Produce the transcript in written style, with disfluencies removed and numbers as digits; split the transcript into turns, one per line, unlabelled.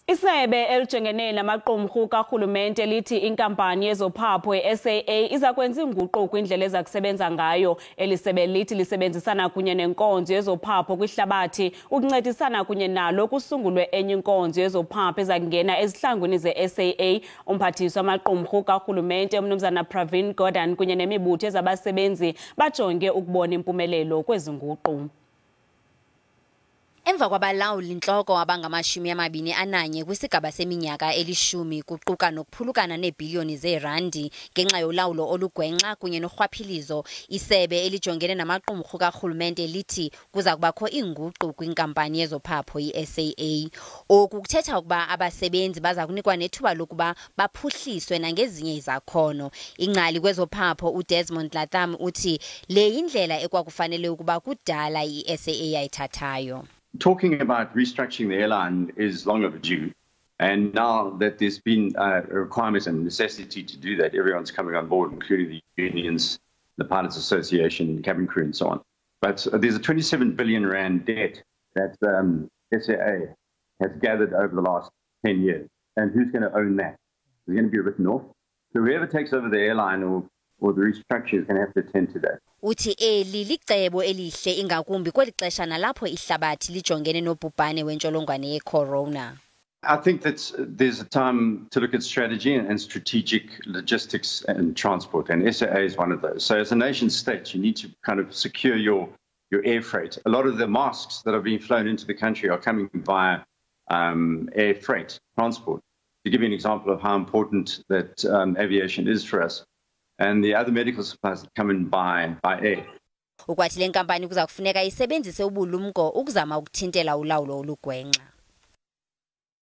Isebe elijongene namaqumrhu kaRhulumente lithi inkampani yezophapho SAA izakwenza iinguqu kwindlela ezakusebenza ngayo. Elisebe lithi lisebenzisana kunye nekonzo yezophapho kwihlabathi, ukuncedisana kunye nalo kusungulwe enye inkonzo yezophapho ezakungena ezihlangwini zeSAA. Umphathiswa wamaqumrhu kaRhulumente uMnumzana Pravin Gordhan kunye nemibutho ezabasebenzi bajonge ukubona impumelelo kwezi nguqu.
Emva kwabalawuli intloko abangama-21 kwisigaba seminyaka eli-10 kuquka nokuphulukana neebhiliyoni zeerandi ngenxa yolawulo olugwenxa kunye norhwaphilizo, isebe elijongene namaqumrhu kaRhulumente lithi kuza kubakho iinguqu kwinkampani yezophapho iSAA. Oku kuthetha ukuba abasebenzi baza kunikwa nethuba lokuba baphuhliswe nangezinye izakhono. Ingcali kwezophapho uDesmond Latham uthi le yindlela ekwakufanele ukuba kudala iSAA yayithathayo.
Talking about restructuring the airline is long overdue, and now that there's been a requirement and necessity to do that, everyone's coming on board, including the unions, the Pilots Association, cabin crew, and so on. But there's a 27 billion rand debt that SAA has gathered over the last 10 years, and who's going to own that? It's going to be written off. So whoever takes over the airline or the restructure is going to have to attend to that.
Uthi eli licebo elihle ingakumbi kweli xesha nalapho ihlabathi lijongene nobhubhane wentsholongwane ye-corona.
I think that there's a time to look at strategy and strategic logistics and transport, and SAA is one of those. So as a nation state, you need to kind of secure your air freight. A lot of the masks that are being flown into the country are coming via air freight transport. To give you an example of how important that aviation is for us, and the other medical supplies that come in by air.
Ukwathi le nkampani kuza kufuneka isebenzise ubulumko ukuzama ukuthintela ulawulo olugwenxa.